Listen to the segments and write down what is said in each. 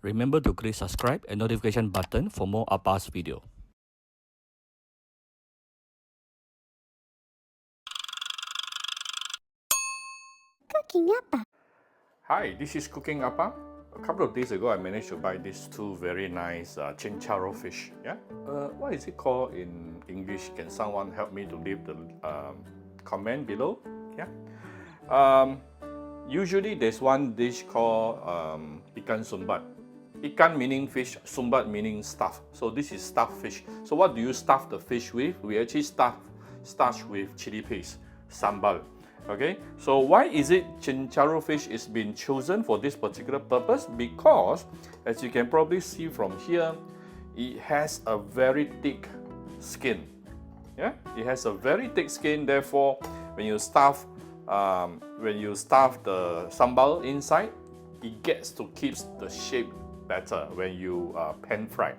Remember to click subscribe and notification button for more Appa's video. Cooking Appa. Hi, this is Cooking Appa. A couple of days ago, I managed to buy these two very nice Cencaru fish. Yeah, what is it called in English? Can someone help me to leave the comment below? Yeah. Usually, there's one dish called Ikan Sumbat. Ikan meaning fish, Sumbat meaning stuff. So this is stuffed fish. So what do you stuff the fish with? We actually starch with chili paste, sambal. Okay, so why is it Cencaru fish is being chosen for this particular purpose? Because, as you can probably see from here, it has a very thick skin. Yeah, it has a very thick skin. Therefore, when you stuff the sambal inside, it gets to keep the shape better when you pan fry.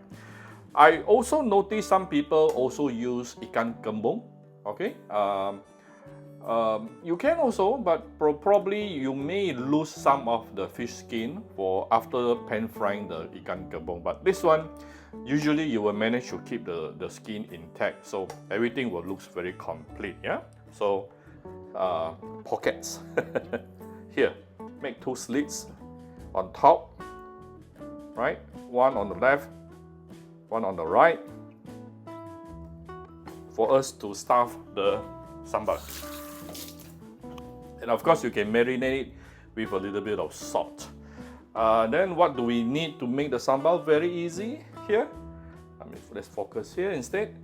I also noticed some people also use ikan keembong. Okay. You can also, but probably you may lose some of the fish skin for after pan frying the ikan keembong. But this one, usually you will manage to keep the skin intact, so everything will look very complete. Yeah. So pockets here. Make two slits on top. Right, one on the left, one on the right, for us to stuff the sambal. And of course, you can marinate it with a little bit of salt. Then what do we need to make the sambal? Very easy here. Let's focus here instead.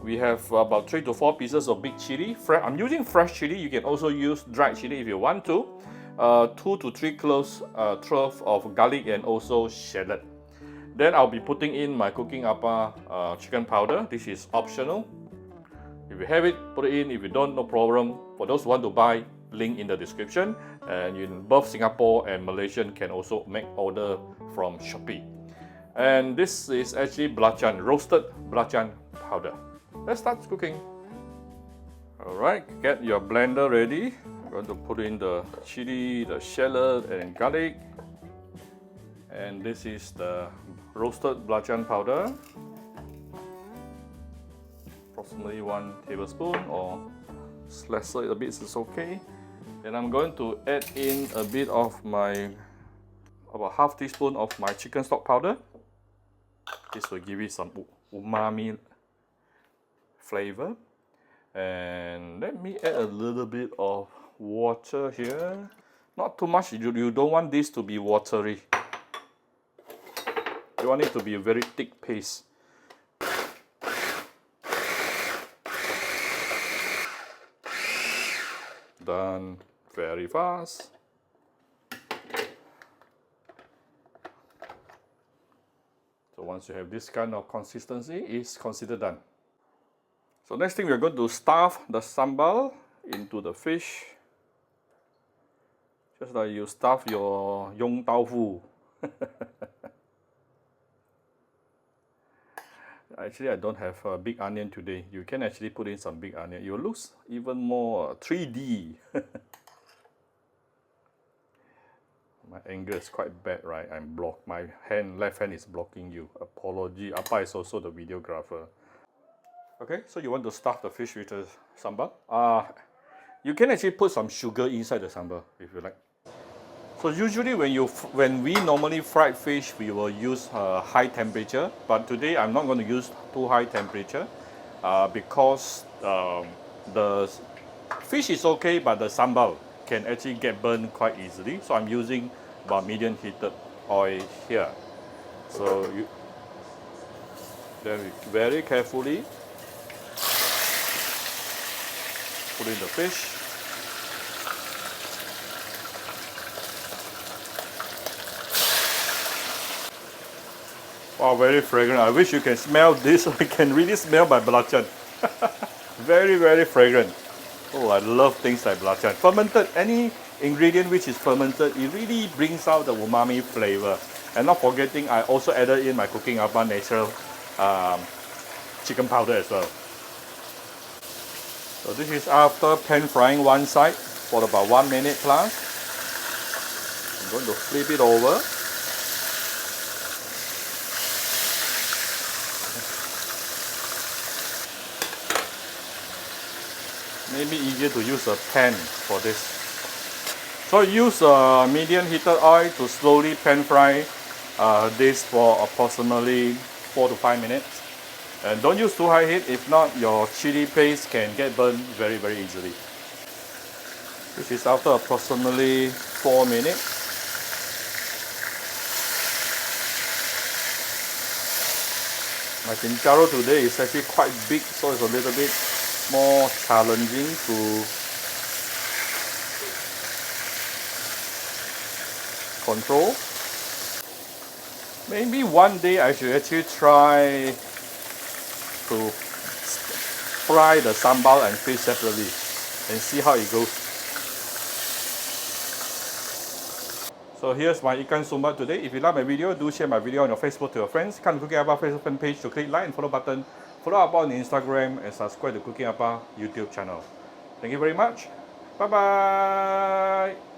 We have about 3 to 4 pieces of big chili. I'm using fresh chili. You can also use dried chili if you want to. 2 to 3 cloves of garlic and also shallot. Then I'll be putting in my Cooking Appa chicken powder. This is optional. If you have it, put it in. If you don't, no problem. For those who want to buy, link in the description. And in both Singapore and Malaysian can also make order from Shopee. And this is actually Belacan, roasted Belacan powder. Let's start cooking. Alright, get your blender ready. I'm going to put in the chili, the shallot and garlic. And this is the roasted Belacan powder. Approximately 1 tablespoon, or slicer it a bit is okay. Then I'm going to add in a bit of about half teaspoon of my chicken stock powder. This will give it some umami flavor. And let me add a little bit of water here. Not too much. You don't want this to be watery. You want it to be a very thick paste. Done very fast. So once you have this kind of consistency, it's considered done. So next thing, we're going to stuff the sambal into the fish. Just like you stuff your yong tau fu. Actually, I don't have a big onion today. You can actually put in some big onion. It looks even more 3D. My angle is quite bad, right? I'm blocked. My left hand is blocking you. Apology. Appa is also the videographer. Okay, so you want to stuff the fish with the sambal. You can actually put some sugar inside the sambal if you like. So usually when we normally fried fish, we will use high temperature. But today I'm not going to use too high temperature because the fish is okay, but the sambal can actually get burned quite easily. So I'm using about medium heated oil here. So you very carefully put in the fish. Wow, very fragrant. I wish you can smell this. I can really smell my belacan. Very, very fragrant. Oh, I love things like belacan. Fermented, any ingredient which is fermented, it really brings out the umami flavor. And not forgetting, I also added in my Cooking Appa natural chicken powder as well. So this is after pan frying one side for about 1 minute plus. I'm going to flip it over. maybe easier to use a pan for this. So use a medium heated oil to slowly pan fry this for approximately 4 to 5 minutes. And don't use too high heat, if not your chili paste can get burned very easily. This is after approximately 4 minutes. My Cencaru today is actually quite big, so it's a little bit more challenging to control. Maybe one day I should actually try to fry the sambal and fish separately and see how it goes. So here's my Ikan Sumbat today. If you like my video, do share my video on your Facebook to your friends. Come to Cooking Appa Facebook fan page to click like and follow button. Follow Appa on Instagram and subscribe to Cooking Appa YouTube channel. Thank you very much. Bye bye.